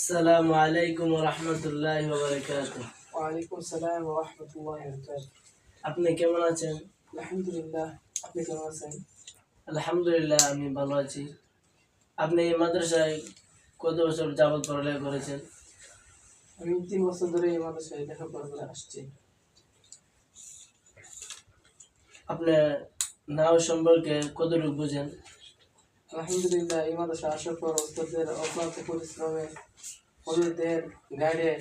আসসালামু আলাইকুম ওয়া রাহমাতুল্লাহি ওয়া বারাকাতুহু। ওয়ালাইকুম আসসালাম ওয়া রাহমাতুল্লাহি ওয়া বারাকাতুহু। আপনি কেমন আছেন? আলহামদুলিল্লাহ, আপনি কেমন আছেন? আলহামদুলিল্লাহ, আমি ভালো আছি। আপনি এই মাদ্রাসায় কত বছর যাবত পড়ালেখা করেছেন? আমি 3 বছর ধরে এই মাদ্রাসায় লেখাপড়া করে আসছি। আপনি নাও সম্পর্কে কতটুকু বুঝেন? আলহামদুলিল্লাহ, এই মাদ্রাসা আসার পর ওস্তাদদের অক্লান্ত পরিশ্রমে, অন্যদের গাইডে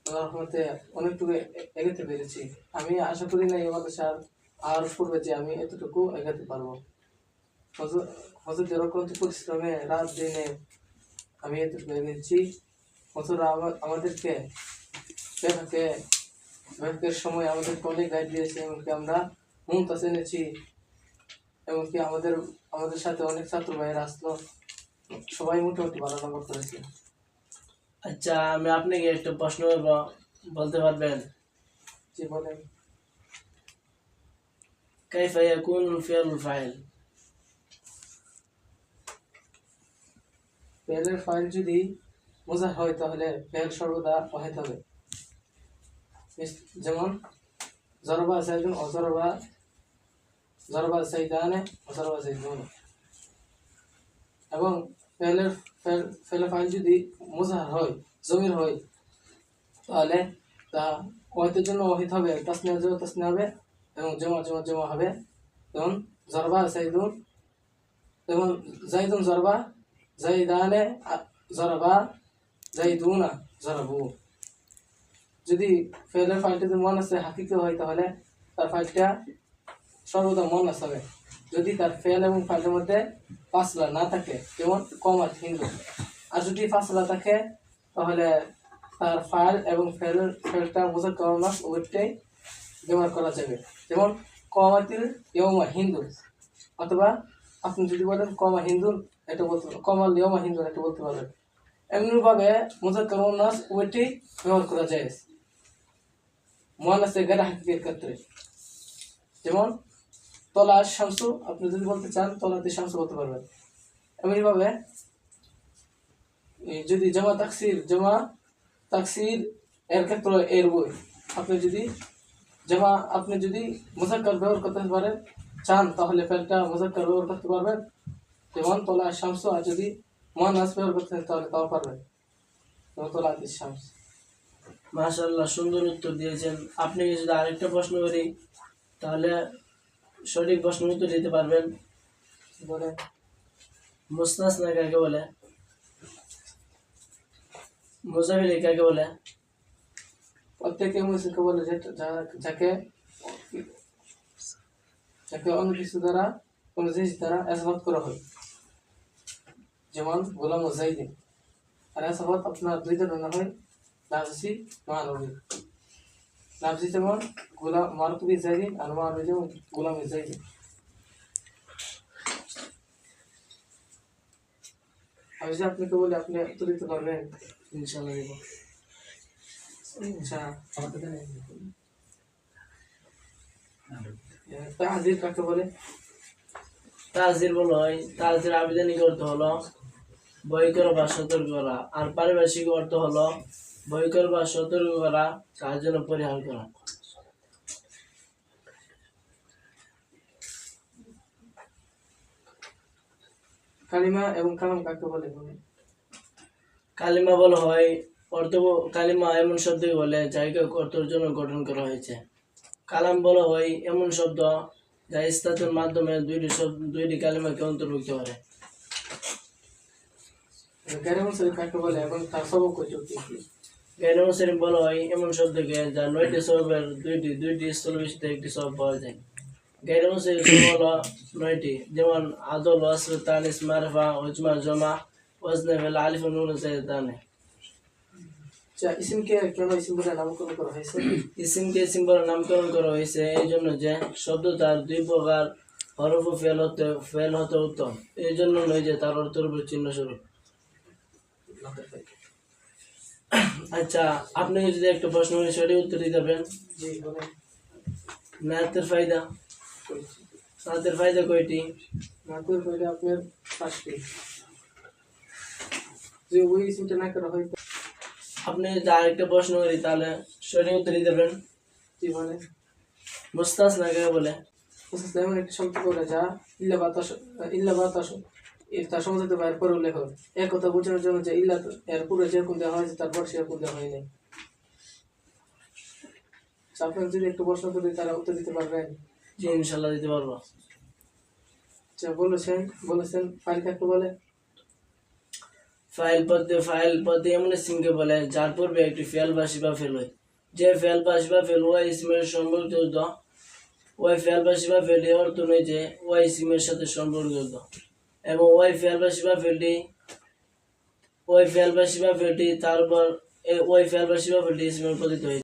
আল্লাহর রহমতে অনেকটুকু এগোতে পেরেছি। আমি আশা করি না এই মাদ্রাসার আর পূর্বে যে আমি এতটুকু এগোতে পারবো। হজরতের অক্লান্ত পরিশ্রমে রাত দিনে আমি এতটুকু এগিয়েছি। হজরতরা আমাদেরকে ব্যাংকের সময় আমাদেরকে অনেক গাইড দিয়েছে, এমনকি আমরা মুমতাজ এনেছি, এমনকি আমাদের সাথে অনেক ছাত্র ভাইয়েরা আসলো, সবাই মোটামুটি ভালো নম্বর করেছে। আচ্ছা, আমি আপনাকে একটা প্রশ্ন করব, বলতে পারবেন? জি বলেন। কাইফা ইয়াকুনুল ফি'লুল ফাইল? ফেলের ফাইল যদি মোজা হয় তাহলে ফেল সর্বদা ওয়াহিদ হবে। যেমন জরবা সাইদুন অজরবা, জরবা সাইদানে অজরবা সাইদুন। এবং ফেলের ফাইল যদি মোজা হয়, জমির হয়, তাহলে তা ওয়াহিদের জন্য ওয়াহিদ হবে, তাসনিয়া জমা তাসনিয়া হবে, এবং জমা হবে। যেমন জরবা সাইদুন, যেমন জাইদুন জরবা, জাইদানে জরবা, জাইদুনা জরাবু। যদি ফেলের ফাইলটা যদি মন আছে হাকিকি হয় তাহলে তার ফাইলটা সর্বদা মন হবে। যদি তার ফেল এবং ফাইলের মধ্যে ফাসলা না থাকে, যেমন কমাত হিন্দু, আর যদি ফাসলা থাকে তাহলে তার ফাইল এবং ফেলটা মুজাক্কার মুনাস উভয়টাই ব্যবহার করা যাবে। যেমন কমাতিল ইয়মা হিন্দু, অথবা আপনি যদি বলেন কমা হিন্দু, এটা বলতে পারেন, কমাল ইয়মা হিন্দু এটা বলতে পারবেন। এমনিভাবে মুজাক্কার মুনাস উভয়টাই ব্যবহার করা যায় মুয়ান্নাসে গায়র হাকিকির ক্ষেত্রে। যেমন তলা শামসু, আপনি যদি বলতে চান তলাতে শামসু বলতে পারবেন। এমনিভাবে যদি জমা তাকসির এর ক্ষেত্রে এর বই, আপনি যদি মুজাক্কার ব্যবহার করতে পারেন চান তাহলে ফেলটা মুজাক্কার ব্যবহার করতে পারবেন, যেমন তলা শামসু। আর যদি মুয়ান্নাস ব্যবহার করতে চান তাহলে তাও পারবেন, যেমন তলাতে শামস। মাশাআল্লাহ, সুন্দর উত্তর দিয়েছেন। আপনি যদি আরেকটা প্রশ্ন করি তাহলে সঠিক প্রশ্নের উত্তর দিতে পারবেন? বলে মুস্তাসনা কাকে বলে? মুজাবিল কাকে বলে? প্রত্যেকে মুসিকে বলে যাকে অন্য কিছু দ্বারা, কোনো জিনিস দ্বারা এসাবাত করা হয়। যেমন গোলাম ও জাইদিন। আর এসাবাত আপনার দুই ধরনের হয়, লাফজি মানবী। লাফজি যেমন গোলাম মারতুবি জাইদিন, আর মানবী যেমন গোলাম জাইদিন। আমি যে আপনাকে বলি আপনি উত্তর দিতে পারবেন ইনশাআল্লাহ দেব। আচ্ছা, তাহজির কাকে বলে? তাজির বলা হয়, তাজির আবেদনিক অর্থ হলো ভয় করা বা সতর্ক করা, আর পারিভাষিক অর্থ হলো ভয় করা বা সতর্ক করা, কার জন্য পরিহার করা। কালিমা এবং কালাম কাকে বলে? কালিমা বলা হয় কালিমা এমন শব্দকে বলে যা একক অর্থের জন্য গঠন করা হয়েছে। কালাম বলা হয় এমন শব্দ যা ইস্তাতের মাধ্যমে দুইটি কালিমাকে অন্তর্ভুক্ত করে। গায়রে মুনসারিফ কাকে বলে এবং তার সবক কয়টি? গায়রে মুনসারিফ বলা হয় এমন শব্দকে যা 9টি সববের দুইটি স্থলবিশিষ্ট একটি সব পাওয়া যায়। গায়রে মুনসারিফ হলো 9টি, যেমন আদল, ওয়াসল, তানিস, মারফা, উজমা, জমা, ওয়াজনে, ফেল, আলিফ, নুন, সাইদানে। আচ্ছা, ইসমকে কেন ইসম বলে নামকরণ করা হয়েছে? ইসমকে ইসম বলে নামকরণ করা হয়েছে এই জন্য যে শব্দ তার দুই প্রকার হরফ ও ফেল হতে উত্তম, এই জন্য নয় যে তার অর্থের উপর চিহ্ন স্বরূপ। আচ্ছা, আপনি যদি একটা প্রশ্ন করে সঠিক উত্তর দিতে পারেন? জি বলেন। নাতের ফায়দা কয়টি? নাতুর ফায়দা আপনার 5টি। যদি ওই ইসিমটা না করা হয় আপনি যদি আরেকটা প্রশ্ন করি তাহলে সঠিক উত্তর দিতে পারবেন। কি বলে মুস্তাসনা কাকে বলে? মুস্তাসনা এমন একটি শব্দ করে যা ইল্লা বাতাস এর তার সমঝোতে বাইরে পরে উল্লেখ হয়। এক কথা বোঝানোর জন্য যে ইল্লা এর পুরো যেরকম দেওয়া হয়েছে তারপর সেরকম দেওয়া হয়নি। আপনাকে যদি একটু প্রশ্ন করি তারা উত্তর দিতে পারবেন? জি ইনশাল্লাহ দিতে পারবো। আচ্ছা বলেছেন ফাইল কাকে বলে? ফাইল পদে এমন ইসিমকে বলে যার পূর্বে একটি ফেল বা শিবা ফেল হয়। যে ফেল বা শিবা ফেল ওই ইসিমের সম্পর্কিত, ওই ফেল বা শিবা ফেলটি অর্থ নয় যে ওই ইসিমের সাথে সম্পর্কিত, এবং ওই ফেল বা শিবা ফেলটি তার উপর ওই ফেল বা শিবা ফেলটি ইসিমের পতিত হয়েছে।